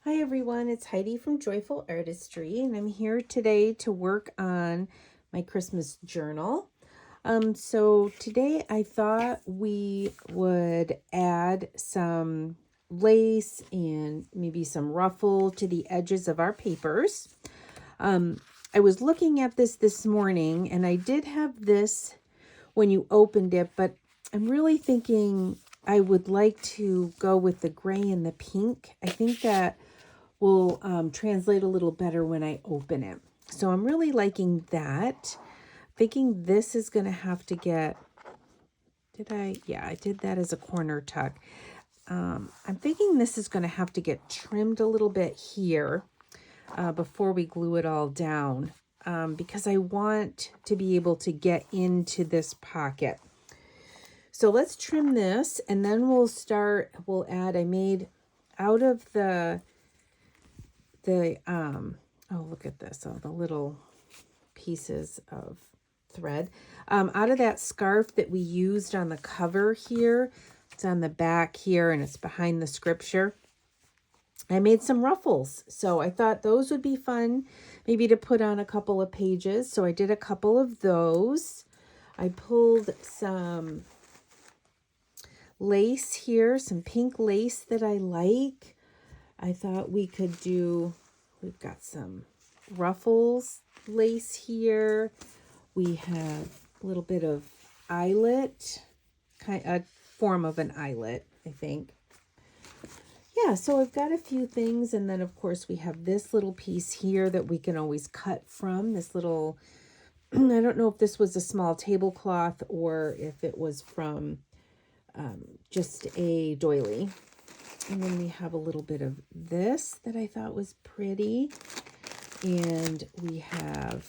Hi everyone, it's Heidi from Joyful Artistry, and I'm here today to work on my Christmas journal. So today I thought we would add some lace and maybe some ruffle to the edges of our papers. I was looking at this morning, and I did have this when you opened it, but I'm really thinking I would like to go with the gray and the pink. I think that will translate a little better when I open it. So I'm really liking that. Thinking this is going to have to get, yeah, I did that as a corner tuck. I'm thinking this is going to have to get trimmed a little bit here before we glue it all down because I want to be able to get into this pocket. So let's trim this, and then we'll add, I made out of the oh, look at this, all the little pieces of thread. Out of that scarf that we used on the cover here, it's on the back here and it's behind the scripture, I made some ruffles. So I thought those would be fun, maybe to put on a couple of pages. So I did a couple of those. I pulled some lace here, some pink lace that I like. I thought we could do, we've got some ruffles lace here. We have a little bit of eyelet, a form of an eyelet, I think. Yeah, so I've got a few things. And then, of course, we have this little piece here that we can always cut from. This little, I don't know if this was a small tablecloth or if it was from just a doily. And then we have a little bit of this that I thought was pretty. And we have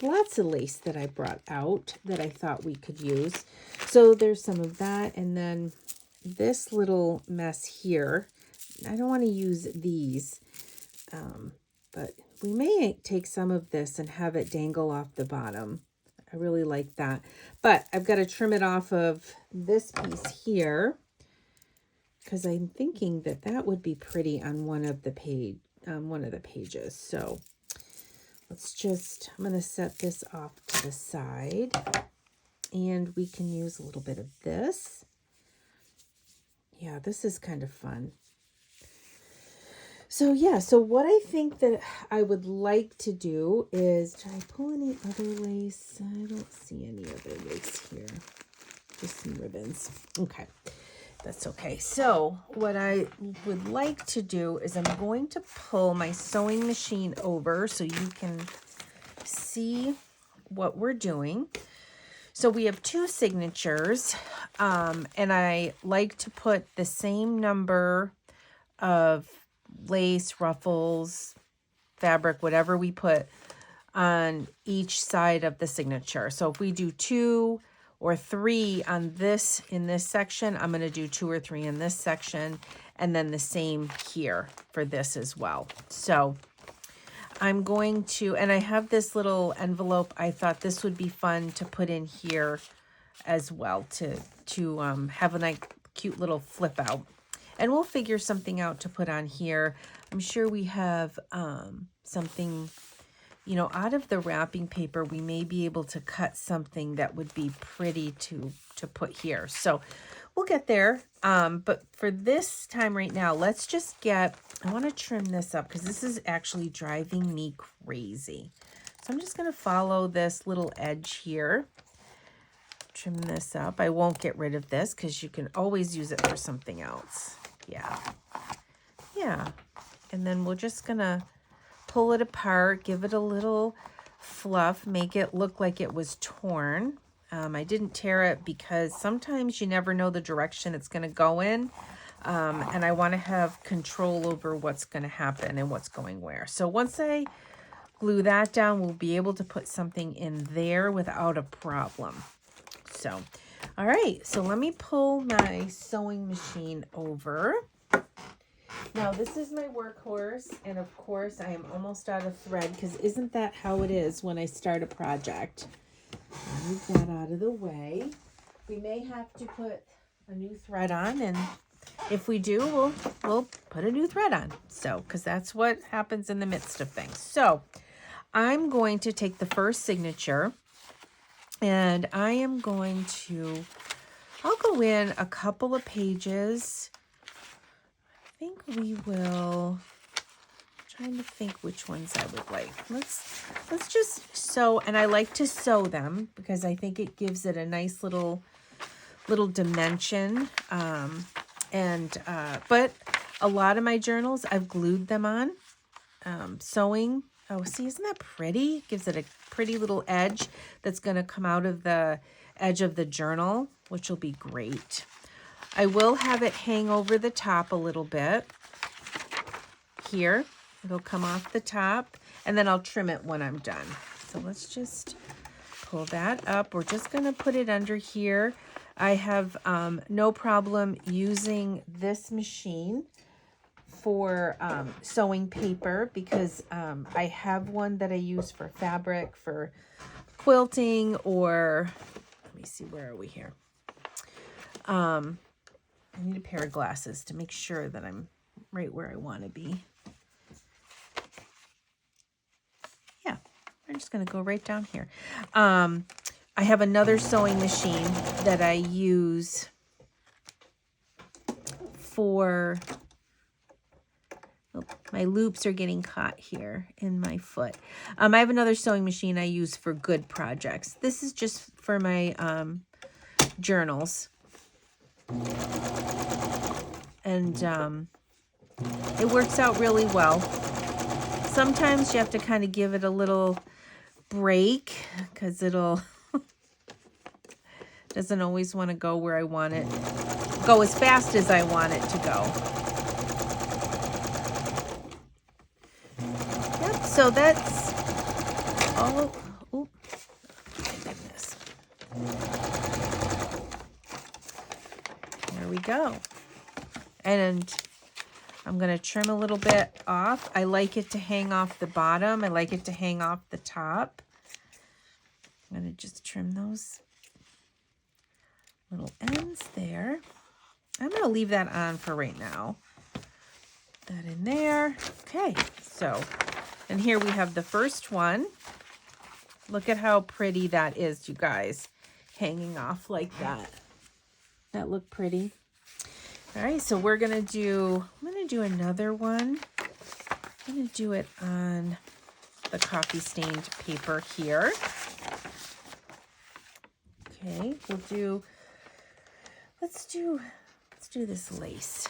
lots of lace that I brought out that I thought we could use. So there's some of that. And then this little mess here, I don't want to use these, but we may take some of this and have it dangle off the bottom. I really like that. But I've got to trim it off of this piece here, because I'm thinking that that would be pretty on one of the pages. So I'm going to set this off to the side, and we can use a little bit of this. Yeah, this is kind of fun. So yeah, so what I think that I would like to do is, did I pull any other lace? I don't see any other lace here. Just some ribbons. Okay. That's okay. So what I would like to do is I'm going to pull my sewing machine over so you can see what we're doing. So we have two signatures, and I like to put the same number of lace, ruffles, fabric, whatever we put on each side of the signature. So if we do 2 or 3 on this, in this section, I'm going to do 2 or 3 in this section, and then the same here for this as well. So I'm going to, and I have this little envelope. I thought this would be fun to put in here as well to have a nice cute little flip out. And we'll figure something out to put on here. I'm sure we have something, you know, out of the wrapping paper, we may be able to cut something that would be pretty to put here. So we'll get there. But for this time right now, let's just I want to trim this up because this is actually driving me crazy. So I'm just going to follow this little edge here. Trim this up. I won't get rid of this because you can always use it for something else. Yeah. Yeah. And then we're just going to pull it apart, give it a little fluff, make it look like it was torn. I didn't tear it because sometimes you never know the direction it's going to go in. And I want to have control over what's going to happen and what's going where. So once I glue that down, we'll be able to put something in there without a problem. So, all right. So let me pull my sewing machine over. Now, this is my workhorse, and of course, I am almost out of thread, because isn't that how it is when I start a project? Move that out of the way. We may have to put a new thread on and if we do, we'll put a new thread on. So, because that's what happens in the midst of things. So I'm going to take the first signature and I am going to, I'll go in a couple of pages. I think we will, trying to think which ones I would like. Let's just sew, and I like to sew them because I think it gives it a nice little dimension. But a lot of my journals, I've glued them on, sewing. Oh, see, isn't that pretty? Gives it a pretty little edge that's going to come out of the edge of the journal, which will be great. I will have it hang over the top a little bit here. It'll come off the top, and then I'll trim it when I'm done. So let's just pull that up. We're just going to put it under here. I have no problem using this machine for sewing paper because I have one that I use for fabric, for quilting, or let me see, where are we here? I need a pair of glasses to make sure that I'm right where I want to be. Yeah, I'm just going to go right down here. I have another sewing machine that I use for, oh, my loops are getting caught here in my foot. I have another sewing machine I use for good projects. This is just for my journals. And it works out really well. Sometimes you have to kind of give it a little break because it'll doesn't always want to go where I want it, go as fast as I want it to go. Yep, so that's all. Oh, my goodness. There we go. And I'm going to trim a little bit off. I like it to hang off the bottom. I like it to hang off the top. I'm going to just trim those little ends there. I'm going to leave that on for right now. That in there. Okay, so, and here we have the first one. Look at how pretty that is, you guys. Hanging off like that. That look pretty? All right, so we're going to do, I'm going to do another one. I'm going to do it on the coffee stained paper here. Okay, we'll do, let's do this lace.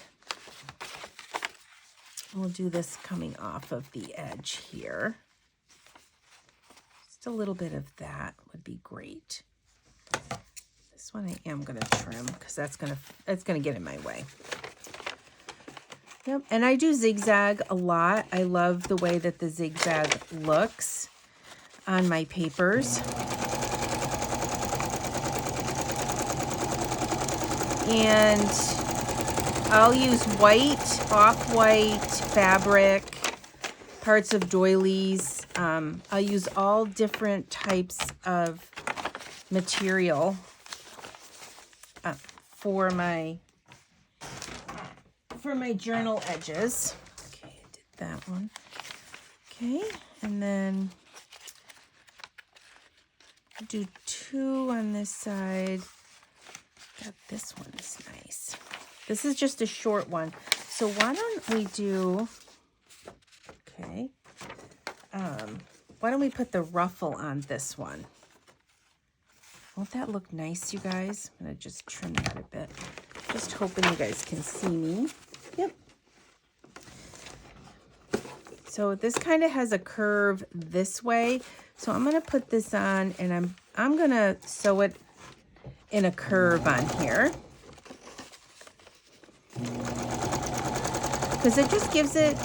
We'll do this coming off of the edge here. Just a little bit of that would be great. This one I am going to trim because it's going to get in my way. Yep, and I do zigzag a lot. I love the way that the zigzag looks on my papers. And I'll use white, off-white fabric, parts of doilies. I'll use all different types of material for my journal edges. Okay, I did that one. Okay, and then do two on this side. God, this one is nice. This is just a short one. So why don't we do, okay, why don't we put the ruffle on this one? Won't that look nice, you guys? I'm going to just trim that a bit. Just hoping you guys can see me. Yep. So this kind of has a curve this way. So I'm going to put this on and I'm going to sew it in a curve on here. Because it just gives it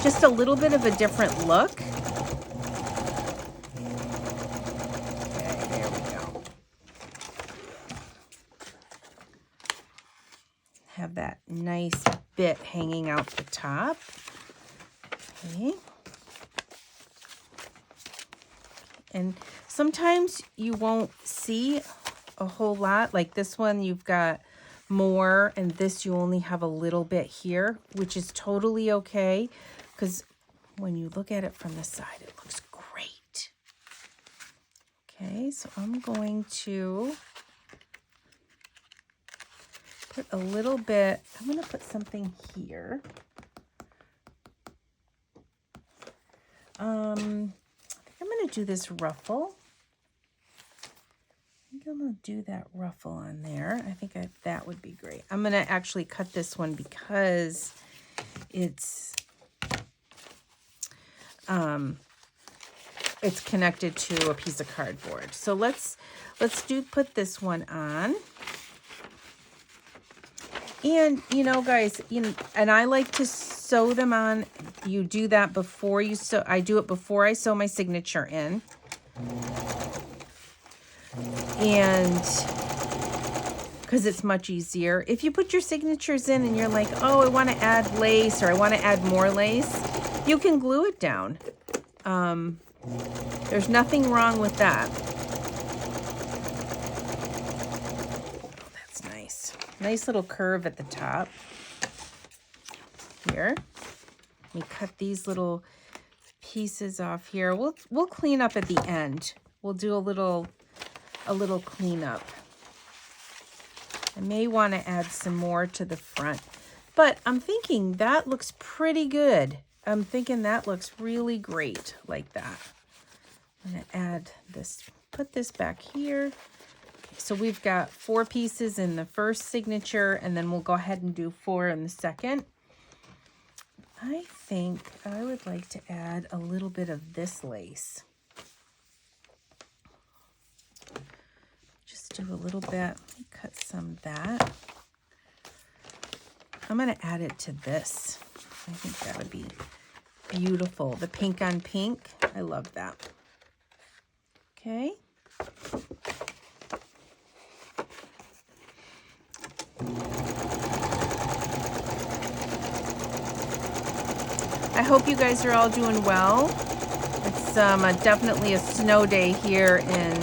just a little bit of a different look. Okay, there we go. Have that nice bit hanging out the top. Okay. And sometimes you won't see a whole lot. Like this one, you've got more, and this you only have a little bit here, which is totally okay, because when you look at it from the side, it looks great. Okay, so I'm going to put a little bit, I'm going to put something here. I think I'm going to do this ruffle. I think I'm going to do that ruffle on there. I think that would be great. I'm going to actually cut this one because it's connected to a piece of cardboard. So let's put this one on. And, you know, guys, and I like to sew them on. You do that before you sew. I do it before I sew my signature in. And because it's much easier. If you put your signatures in and you're like, oh, I want to add lace, or I want to add more lace, you can glue it down. There's nothing wrong with that. Nice little curve at the top here. Let me cut these little pieces off here. We'll clean up at the end. We'll do a little cleanup. I may want to add some more to the front, but I'm thinking that looks pretty good. I'm thinking that looks really great like that. I'm going to add this, put this back here. So we've got 4 pieces in the first signature, and then we'll go ahead and do 4 in the second. I think I would like to add a little bit of this lace. Just do a little bit. Let me cut some of that. I'm going to add it to this. I think that would be beautiful. The pink on pink. I love that. Okay. I hope you guys are all doing well. It's definitely a snow day here in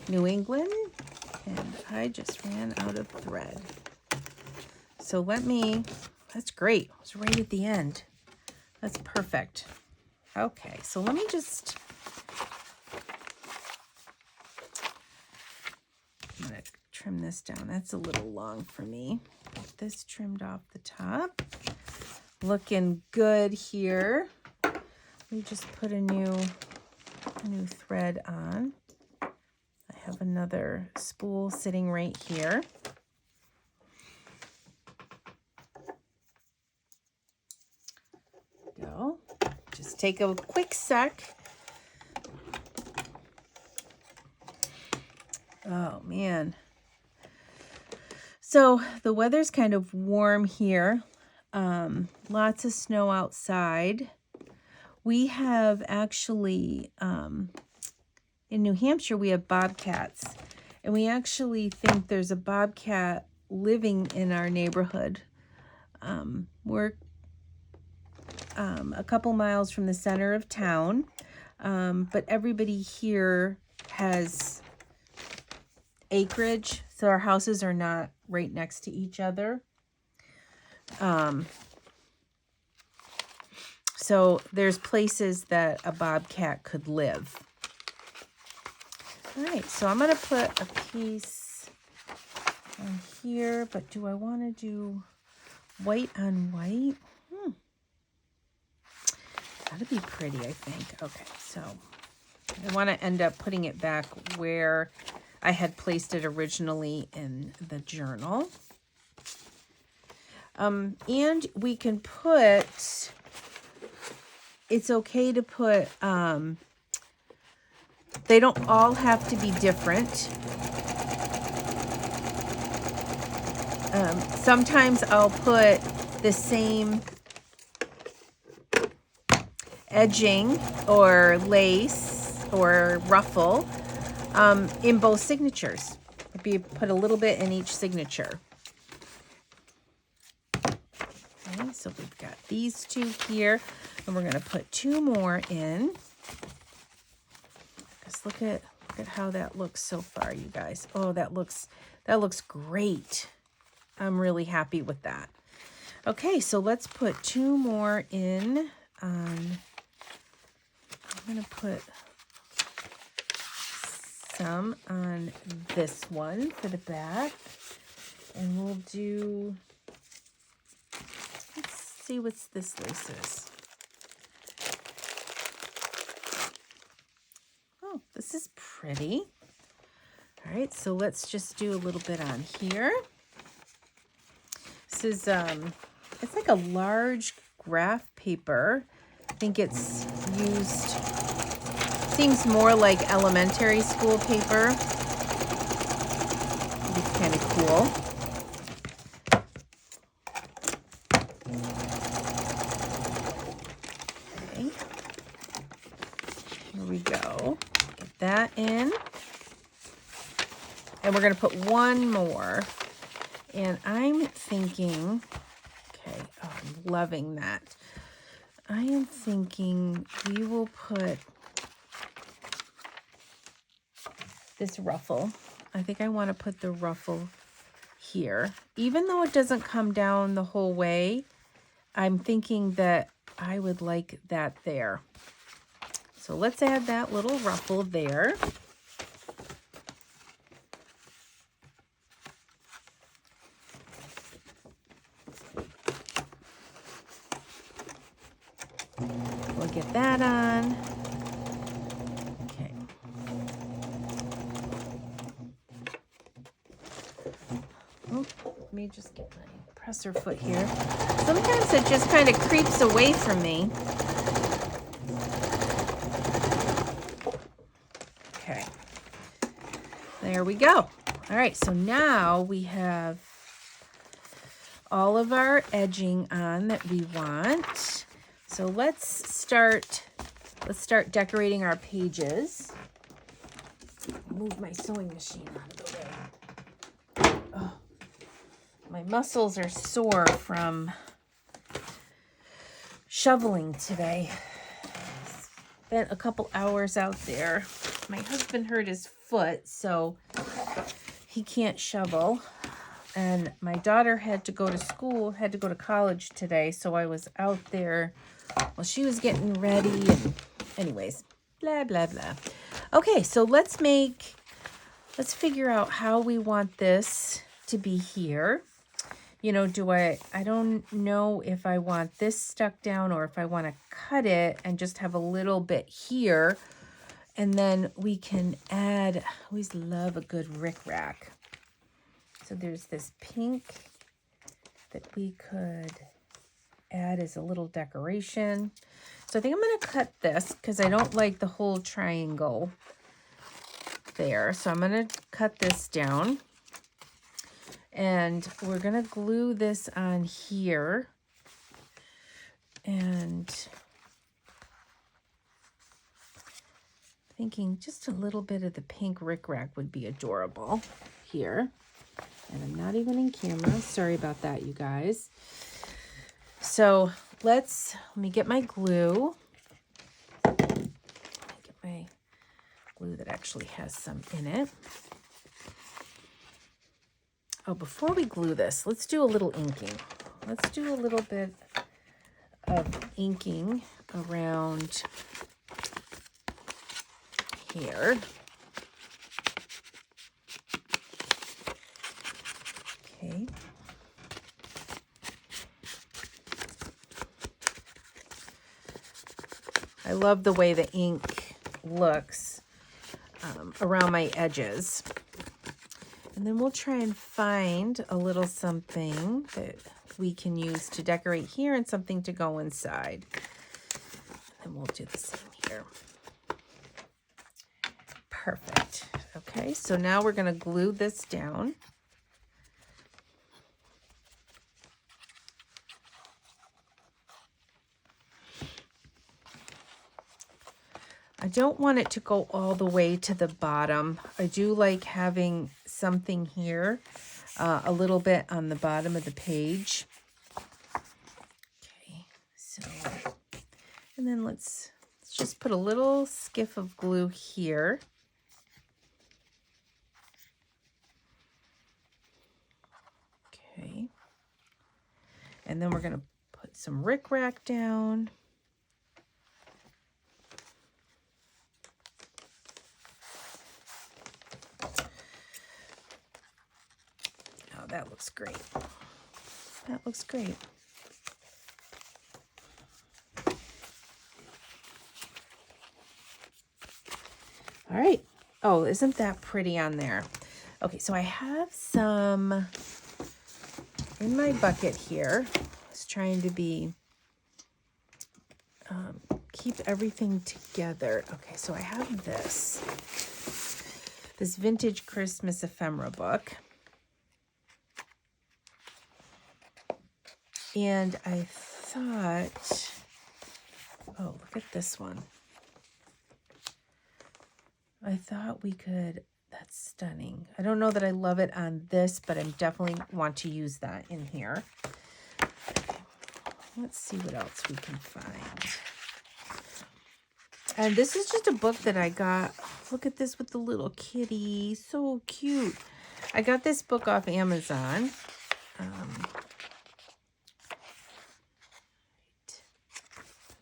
New England, and I just ran out of thread. So that's great. It's right at the end. That's perfect. Okay, so let me just, I'm going to trim this down. That's a little long for me. Get this trimmed off the top. Looking good here. Let me just put a new thread on. I have another spool sitting right here. Go. Just take a quick sec. Oh man. So the weather's kind of warm here. Lots of snow outside. We have actually, in New Hampshire, we have bobcats. And we actually think there's a bobcat living in our neighborhood. We're a couple miles from the center of town. But everybody here has acreage, so our houses are not right next to each other. So there's places that a bobcat could live. All right, so I'm going to put a piece on here, but do I want to do white on white? That'd be pretty, I think. Okay, so I want to end up putting it back where I had placed it originally in the journal. And we can put, it's okay to put, they don't all have to be different. Sometimes I'll put the same edging or lace or ruffle in both signatures. Maybe put a little bit in each signature. Okay, so we've got these 2 here, and we're going to put 2 more in. Just look at how that looks so far, you guys. Oh, that looks great. I'm really happy with that. Okay, so let's put 2 more in. I'm going to put some on this one for the back. And we'll do, let's see what this lace is. Oh, this is pretty. All right, so let's just do a little bit on here. This is, it's like a large graph paper. I think it's used, seems more like elementary school paper. It's kind of cool. Okay. Here we go. Get that in. And we're going to put one more. And I'm thinking, okay, oh, I'm loving that. I am thinking we will put this ruffle. I think I want to put the ruffle here. Even though it doesn't come down the whole way, I'm thinking that I would like that there. So let's add that little ruffle there. We'll get that on. Okay. Oh, let me just get my presser foot here. Sometimes it just kind of creeps away from me. Okay. There we go. All right, so now we have all of our edging on that we want. So let's start decorating our pages. Move my sewing machine out of the way. Oh, my muscles are sore from shoveling today. Spent a couple hours out there. My husband hurt his foot, so he can't shovel. And my daughter had to go to school, had to go to college today, so I was out there while she was getting ready. And anyways, blah, blah, blah. Okay, so let's figure out how we want this to be here. You know, I don't know if I want this stuck down or if I want to cut it and just have a little bit here. And then we can add, I always love a good rickrack. So there's this pink that we could add as a little decoration. So I think I'm going to cut this because I don't like the whole triangle there. So I'm going to cut this down. And we're going to glue this on here. And thinking just a little bit of the pink rickrack would be adorable here. And I'm not even in camera. Sorry about that, you guys. So let me get my glue. Get my glue that actually has some in it. Oh, before we glue this, let's do a little inking. Let's do a little bit of inking around here. Okay. I love the way the ink looks around my edges. And then we'll try and find a little something that we can use to decorate here and something to go inside. And we'll do the same here. Perfect. Okay, so now we're going to glue this down. I don't want it to go all the way to the bottom. I do like having something here, a little bit on the bottom of the page. Okay, so, and then let's just put a little skiff of glue here. Okay. and then we're going to put some rickrack down. Oh, that looks great. That looks great. All right. Oh, isn't that pretty on there? Okay, so I have some in my bucket here. I was trying to be, keep everything together. Okay, so I have this vintage Christmas ephemera book. And I thought, oh, look at this one. I thought we could, that's stunning. I don't know that I love it on this, but I definitely want to use that in here. Okay. Let's see what else we can find. And this is just a book that I got. Look at this with the little kitty. So cute. I got this book off Amazon.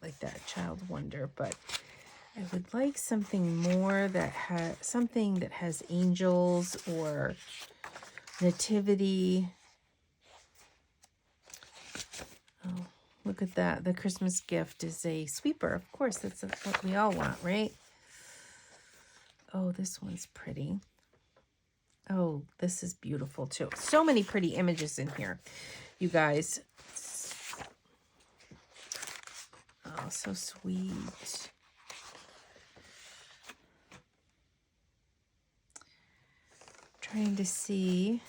Like that Child Wonder, but I would like something more that has angels or nativity. Oh, look at that. The Christmas gift is a sweeper. Of course, that's what we all want, right? Oh, this one's pretty. Oh, this is beautiful too. So many pretty images in here, you guys. Oh, so sweet. Trying to see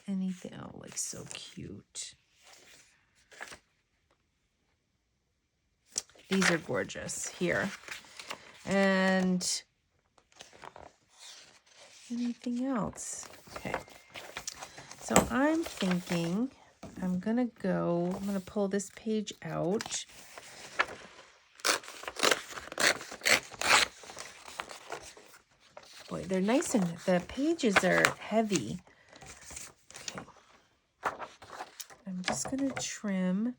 anything. Oh, like so cute. These are gorgeous here. And anything else? Okay. So I'm thinking I'm going to pull this page out. Boy, they're nice and the pages are heavy. Okay. I'm just going to trim.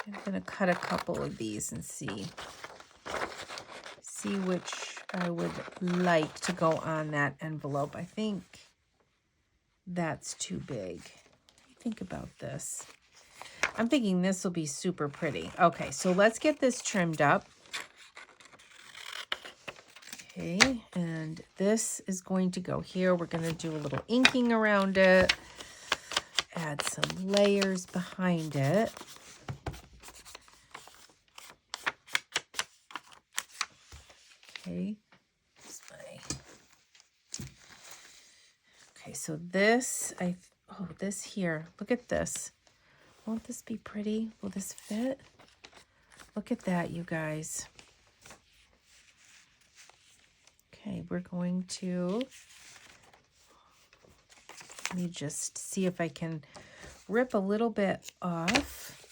I'm going to cut a couple of these and see which I would like to go on that envelope. I think that's too big. What do you think about this? I'm thinking this will be super pretty. Okay, so let's get this trimmed up. Okay, and this is going to go here. We're going to do a little inking around it. Add some layers behind it. Okay. Okay, so this, this here, look at this. Won't this be pretty? Will this fit? Look at that, you guys. Okay, we're going to, let me just see if I can rip a little bit off.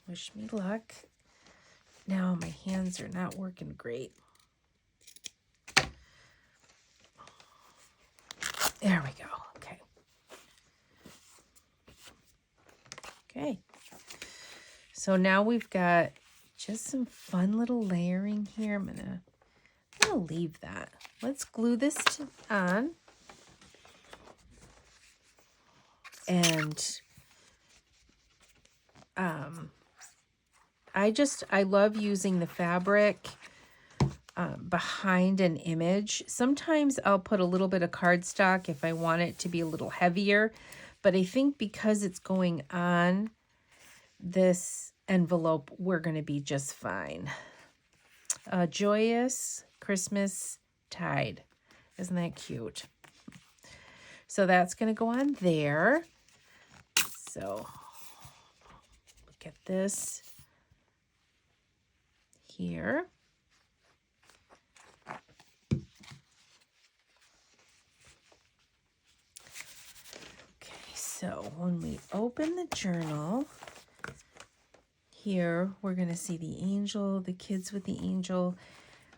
Wish me luck. Now my hands are not working great. There we go. Okay. Okay. So now we've got just some fun little layering here. I'm gonna leave that. Let's glue this on. And I love using the fabric behind an image. Sometimes I'll put a little bit of cardstock if I want it to be a little heavier, but I think because it's going on this envelope, we're going to be just fine. Joyous Christmas Tide. Isn't that cute? So that's going to go on there. So look at this here. So when we open the journal, here we're going to see the angel, the kids with the angel.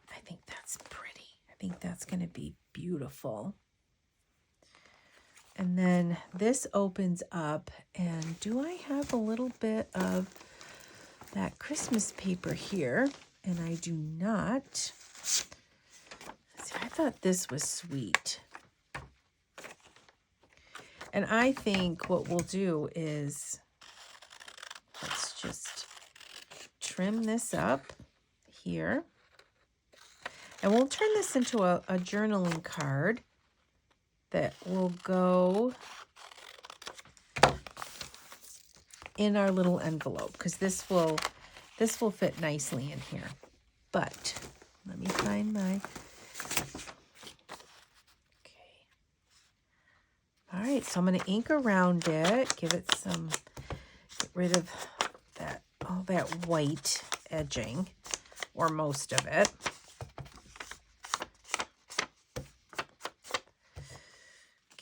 I think that's pretty. I think that's going to be beautiful. And then this opens up, and do I have a little bit of that Christmas paper here? And I do not. See, I thought this was sweet. And I think what we'll do is, let's just trim this up here. And we'll turn this into a journaling card that will go in our little envelope, because this will fit nicely in here. But let me find my, okay. All right, so I'm going to ink around it, give it some, get rid of that, all that white edging, or most of it.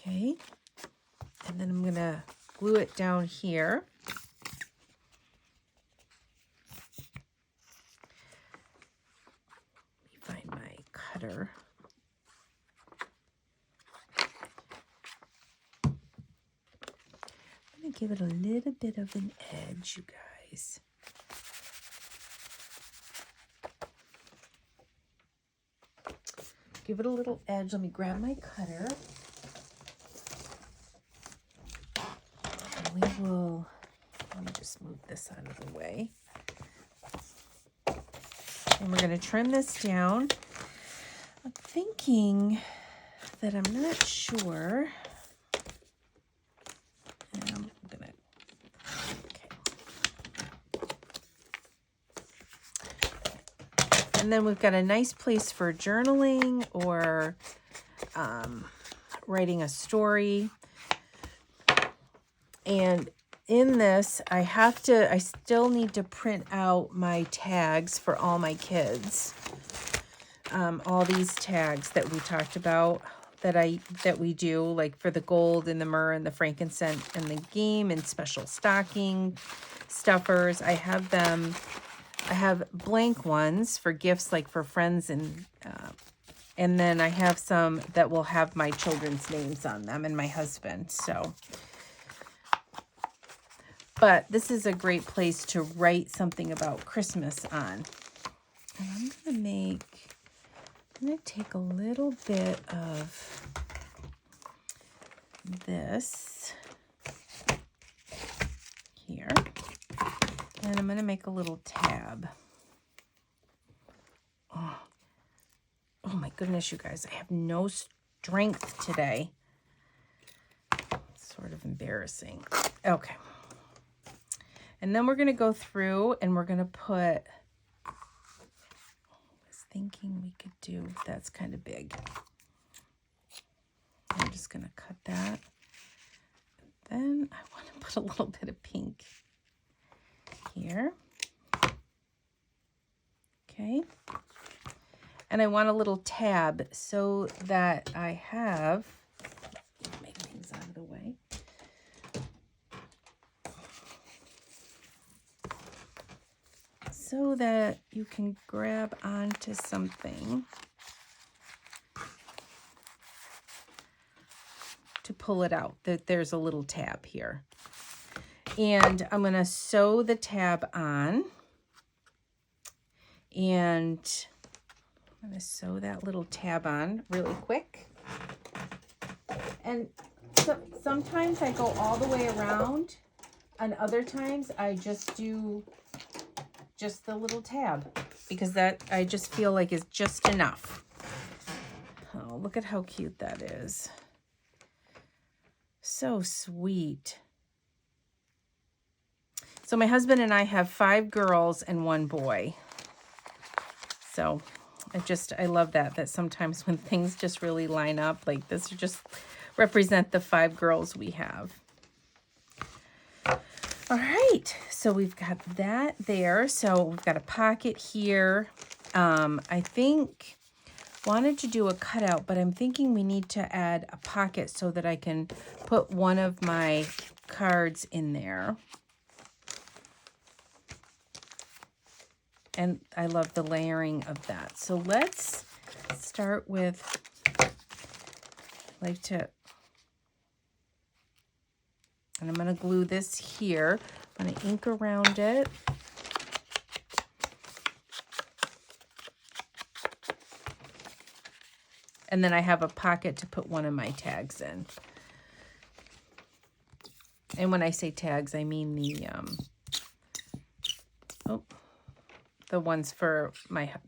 Okay, and then I'm going to glue it down here. Let me find my cutter. I'm going to give it a little bit of an edge, you guys. Give it a little edge. Let me grab my cutter. We will, let me just move this out of the way. And we're going to trim this down. I'm thinking that I'm not sure. And I'm going to, okay. And then we've got a nice place for journaling or writing a story. And in this, I still need to print out my tags for all my kids. All these tags that we talked about that we do, like for the gold and the myrrh and the frankincense and the game and special stocking stuffers. I have blank ones for gifts, like for friends, and then I have some that will have my children's names on them and my husband. So. But this is a great place to write something about Christmas on. And I'm going to take a little bit of this here. And I'm going to make a little tab. Oh my goodness, you guys. I have no strength today. It's sort of embarrassing. Okay. And then we're going to go through and we're going to put, I was thinking we could do, that's kind of big. I'm just going to cut that. Then I want to put a little bit of pink here. Okay. And I want a little tab so that I have, make things out of the way. So that you can grab onto something to pull it out. There's a little tab here. And I'm going to sew the tab on. And I'm going to sew that little tab on really quick. And so, sometimes I go all the way around, and other times I just do just the little tab, because that I just feel like is just enough. Oh, look at how cute that is. So sweet. So my husband and I have 5 girls and 1 boy. So I love that sometimes when things just really line up like this, just represent the 5 girls we have. All right, so we've got that there. So we've got a pocket here. I wanted to do a cutout, but I'm thinking we need to add a pocket so that I can put one of my cards in there. And I love the layering of that. So let's start with, I like to And I'm going to glue this here. I'm going to ink around it. And then I have a pocket to put one of my tags in. And when I say tags, I mean the ones for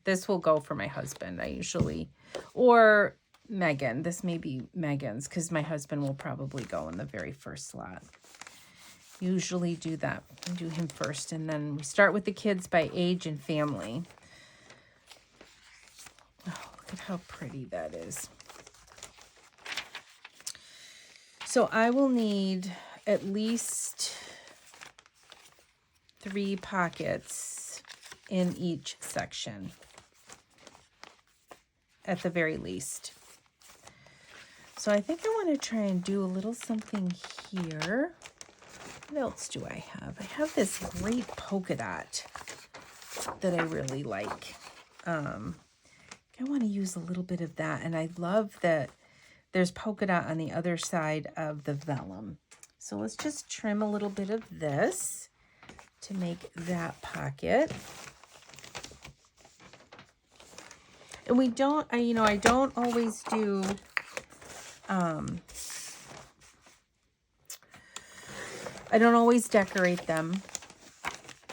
this will go for my husband. I usually, or Megan. This may be Megan's because my husband will probably go in the very first slot. Usually do that. Do him first. And then we start with the kids by age and family. Oh, look at how pretty that is. So I will need at least 3 pockets in each section, at the very least. So I think I want to try and do a little something here. What else do I have? I have this great polka dot that I really like. I want to use a little bit of that, and I love that there's polka dot on the other side of the vellum. So let's just trim a little bit of this to make that pocket. And we don't, I don't always do, I don't always decorate them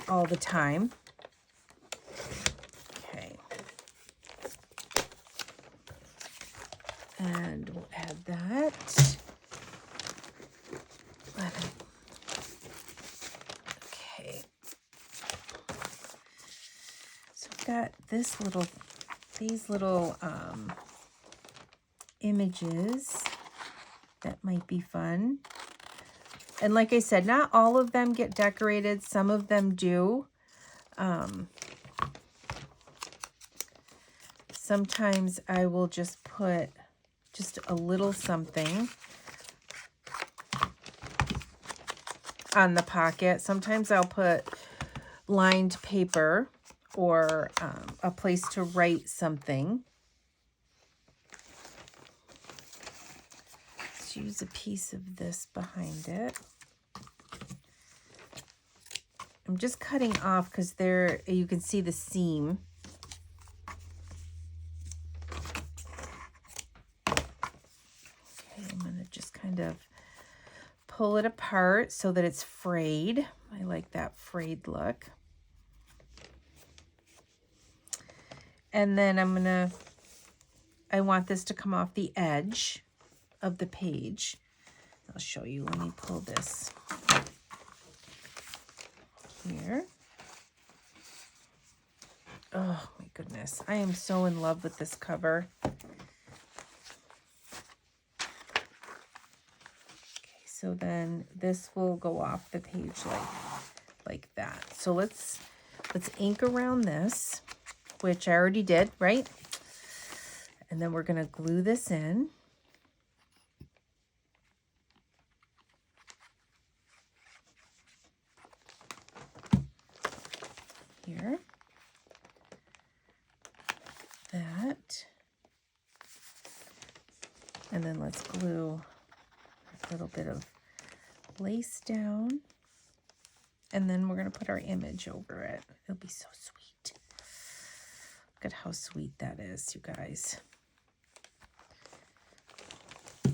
all the time. Okay. And we'll add that. Okay. So I've got these little images that might be fun. And like I said, not all of them get decorated. Some of them do. Sometimes I will just put just a little something on the pocket. Sometimes I'll put lined paper or a place to write something. Let's use a piece of this behind it. I'm just cutting off because there you can see the seam. Okay, I'm going to just kind of pull it apart so that it's frayed. I like that frayed look. And then I want this to come off the edge of the page. I'll show you. Let me pull this here. Oh my goodness. I am so in love with this cover. Okay, so then this will go off the page like that. So let's ink around this, which I already did, right? And then we're going to glue this in. Here. That. And then let's glue a little bit of lace down. And then we're going to put our image over it. It'll be so sweet. Look at how sweet that is, you guys. I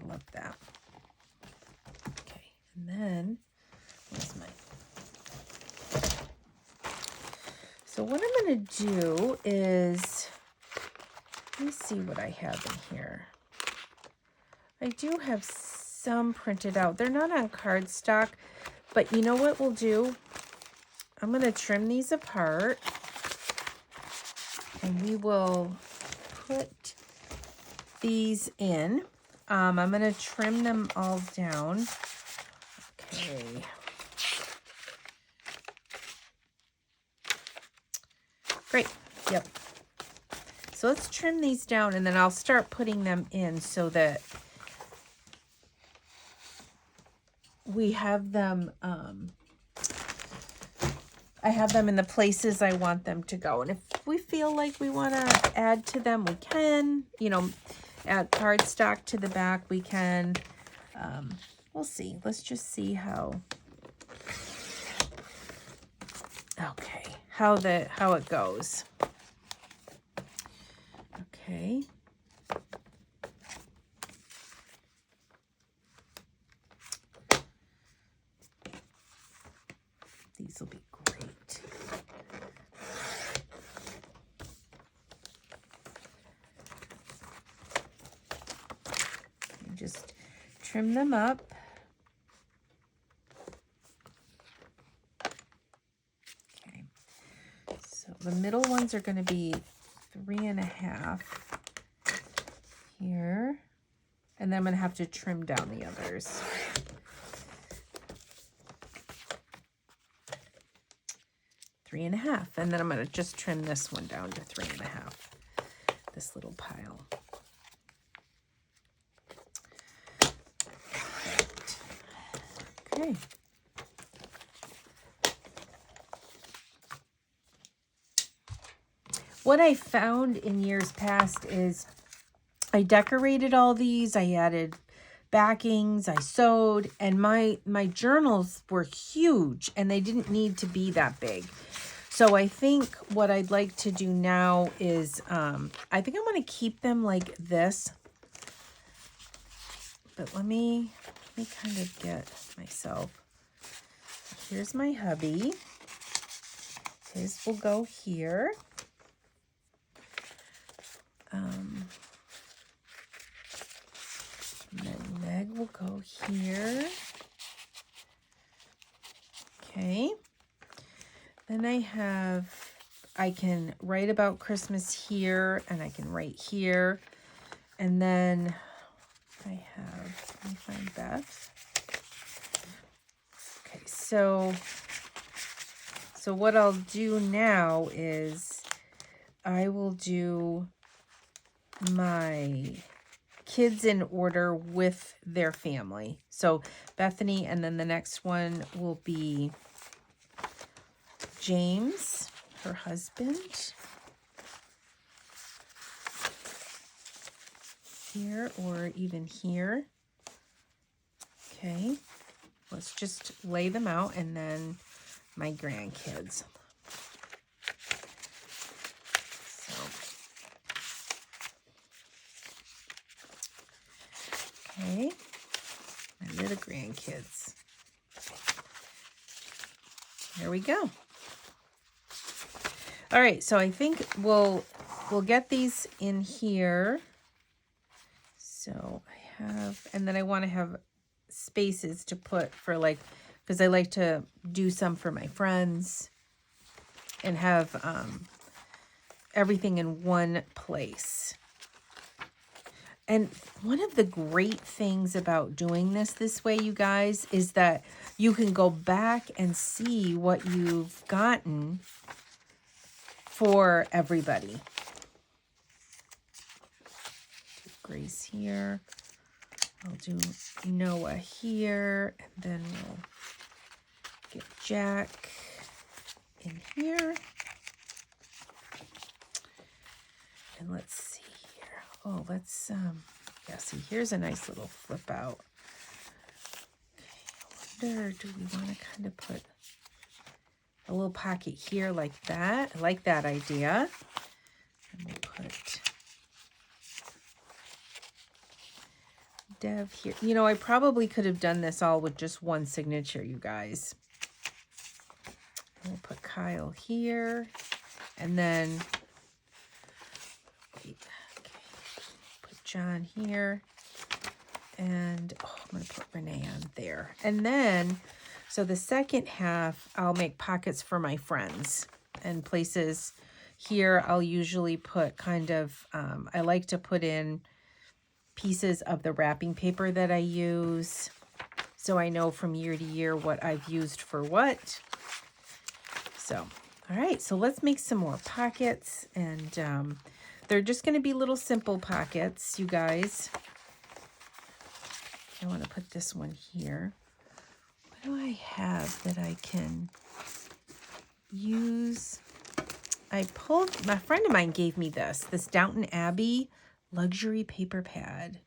love that. Okay, and then, where's my... So what I'm going to do is, let me see what I have in here. I do have some printed out. They're not on cardstock, but you know what we'll do? I'm going to trim these apart, and we will put these in. I'm going to trim them all down. Okay. Great. Yep. So let's trim these down, and then I'll start putting them in so that we have them, I have them in the places I want them to go. And if we feel like we want to add to them, we can. You know, add cardstock to the back, we can. We'll see. Let's just see how. Okay, how it goes. Okay. These will be great. And just trim them up. Okay. So the middle ones are going to be 3.5 here. And then I'm going to have to trim down the others. Three and a half, and then I'm going to just trim this one down to 3.5. This little pile. Okay. What I found in years past is I decorated all these. I added backings, I sewed, and my journals were huge, and they didn't need to be that big. So I think what I'd like to do now is, I think I'm going to keep them like this. But let me kind of get myself. Here's my hubby. His will go here. And then Meg will go here. Okay. Then I can write about Christmas here, and I can write here. And then let me find Beth. Okay, so what I'll do now is I will do my kids in order with their family. So Bethany, and then the next one will be James, her husband, here or even here. Okay, let's just lay them out, and then my grandkids. So, okay, and they're the grandkids. There we go. All right, so I think we'll get these in here. So I have, and then I want to have spaces to put for, like, because I like to do some for my friends and have everything in one place. And one of the great things about doing this way, you guys, is that you can go back and see what you've gotten for everybody. Grace here. I'll do Noah here, and then we'll get Jack in here. And let's see here. Oh, let's yeah, see, here's a nice little flip out. Okay, I wonder, do we want to kind of put a little pocket here like that? I like that idea. And we'll put Dev here. You know, I probably could have done this all with just one signature, you guys. We'll put Kyle here, and then okay, put John here, and oh, I'm going to put Renee on there. And then, so the second half, I'll make pockets for my friends and places. Here, I'll usually put kind of, I like to put in pieces of the wrapping paper that I use, so I know from year to year what I've used for what. So, all right, so let's make some more pockets, and they're just going to be little simple pockets, you guys. I want to put this one here. What do I have that I can use? My friend of mine gave me this Downton Abbey luxury paper pad.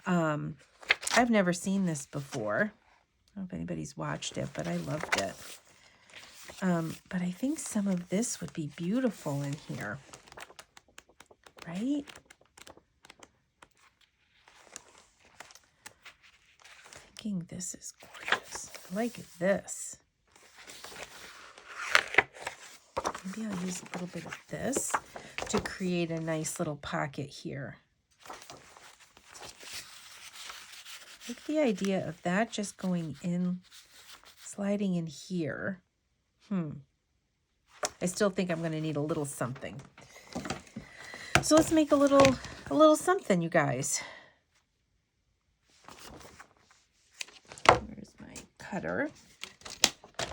I've never seen this before. I don't know if anybody's watched it, but I loved it. But I think some of this would be beautiful in here, right? Thinking this is gorgeous. I like this. Maybe I'll use a little bit of this to create a nice little pocket here. I like the idea of that just going in, sliding in here. I still think I'm going to need a little something. So let's make a little something, you guys. Where's my cutter? I'm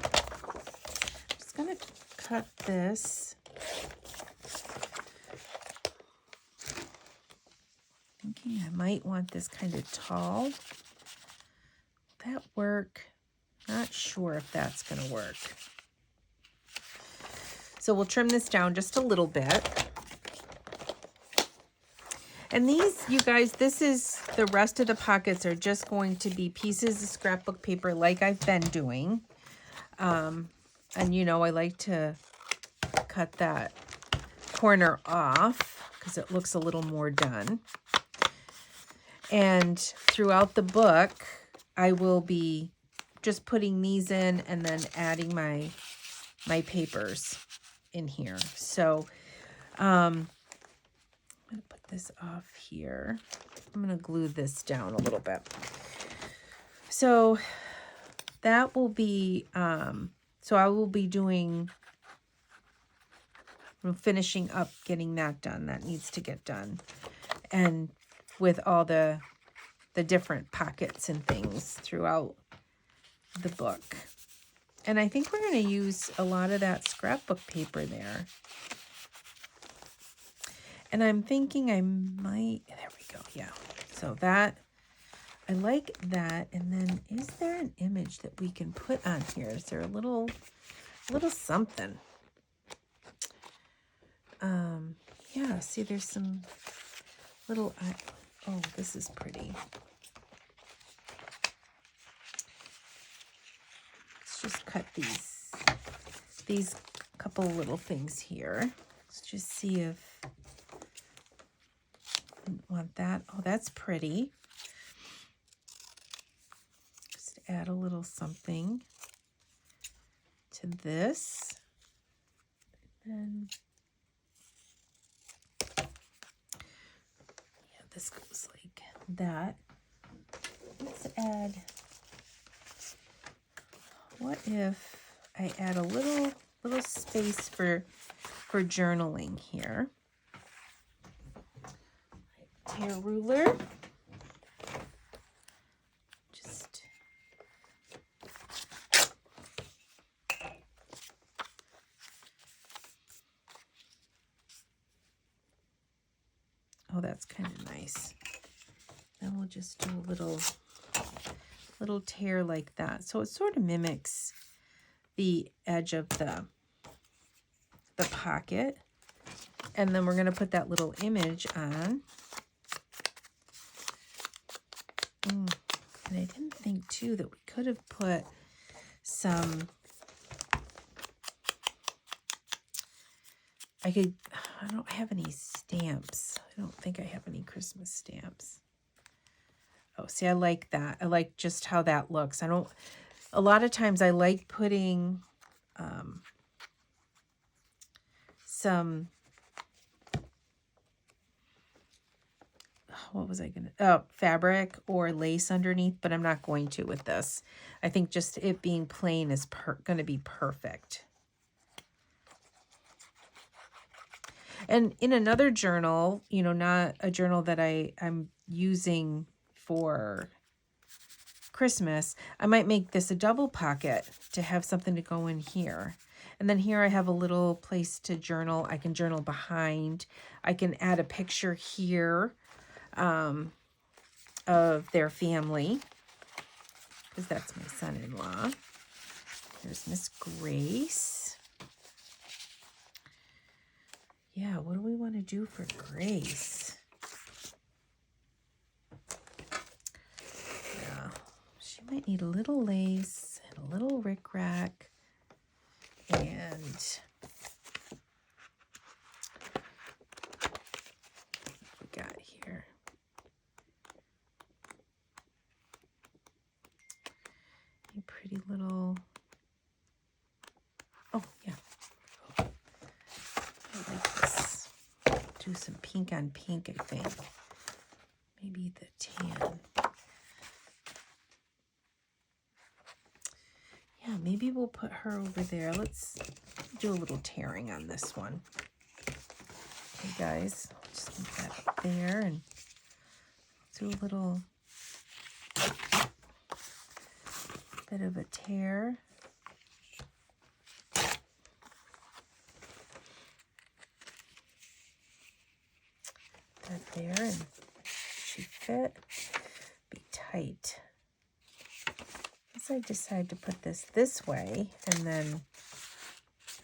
just going to cut this. Thinking I might want this kind of tall. Will that work? Not sure if that's going to work. So we'll trim this down just a little bit. And these, you guys, this is, the rest of the pockets are just going to be pieces of scrapbook paper like I've been doing. And you know, I like to cut that corner off because it looks a little more done. And throughout the book, I will be just putting these in and then adding my papers in here. So I'm going to put this off here. I'm going to glue this down a little bit. So that will be, so I will be doing, finishing up getting that done. That needs to get done. And with all the different pockets and things throughout the book. And I think we're going to use a lot of that scrapbook paper there. And I'm thinking I might, there we go, yeah. So that, I like that. And then is there an image that we can put on here? Is there a little something? Yeah, see there's some little, oh, this is pretty. Let's just cut these couple little things here. Let's just see if I want that. Oh, that's pretty. Just add a little something to this. And yeah, this goes like that. Let's add, what if I add a little space for journaling here. Tear ruler. Just oh, that's kind of nice. Then we'll just do a little tear like that. So it sort of mimics the edge of the pocket. And then we're going to put that little image on. And I didn't think too that we could have put some, I don't have any stamps. I don't think I have any Christmas stamps. Oh, see, I like that. I like just how that looks. A lot of times I like putting some, what was I going to, oh, fabric or lace underneath, but I'm not going to with this. I think just it being plain is going to be perfect. And in another journal, you know, not a journal that I'm using for Christmas, I might make this a double pocket to have something to go in here. And then here I have a little place to journal. I can journal behind. I can add a picture here of their family, because that's my son-in-law. There's Miss Grace. Yeah, what do we want to do for Grace? might need a little lace and a little rickrack. And what we got here? A pretty little, oh yeah, I like this. Do some pink on pink, I think. Maybe the tan. Yeah, maybe we'll put her over there. Let's do a little tearing on this one. Okay, guys, just move that up there and do a little bit of a tear. That there, and she fit. Be tight. I decide to put this way, and then,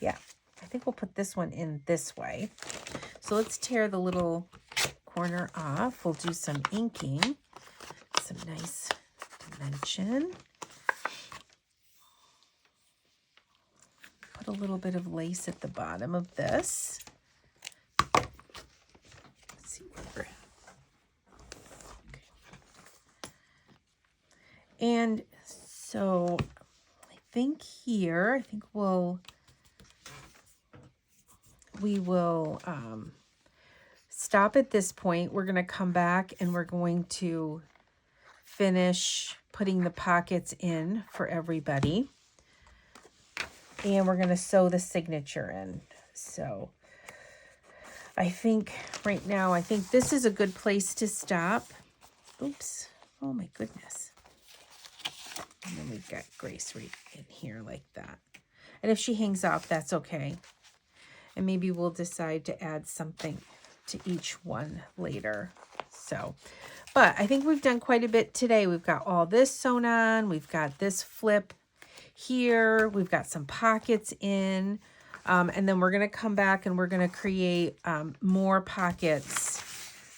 yeah, I think we'll put this one in this way. So let's tear the little corner off. We'll do some inking, some nice dimension. Put a little bit of lace at the bottom of this. Let's see where we're at. Okay. And so I think here, we will stop at this point. We're going to come back and we're going to finish putting the pockets in for everybody. And we're going to sew the signature in. So I think right now, I think this is a good place to stop. Oops. Oh my goodness. And then we've got Grace right in here like that. And if she hangs off, that's okay. And maybe we'll decide to add something to each one later. So, but I think we've done quite a bit today. We've got all this sewn on. We've got this flip here. We've got some pockets in. And then we're going to come back and we're going to create more pockets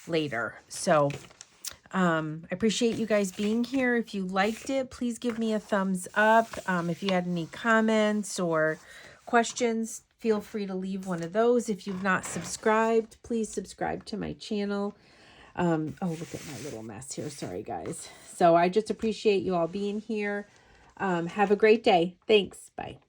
later. So I appreciate you guys being here. If you liked it, please give me a thumbs up. If you had any comments or questions, feel free to leave one of those. If you've not subscribed, please subscribe to my channel. Oh, look at my little mess here. Sorry, guys. So I just appreciate you all being here. Have a great day. Thanks. Bye.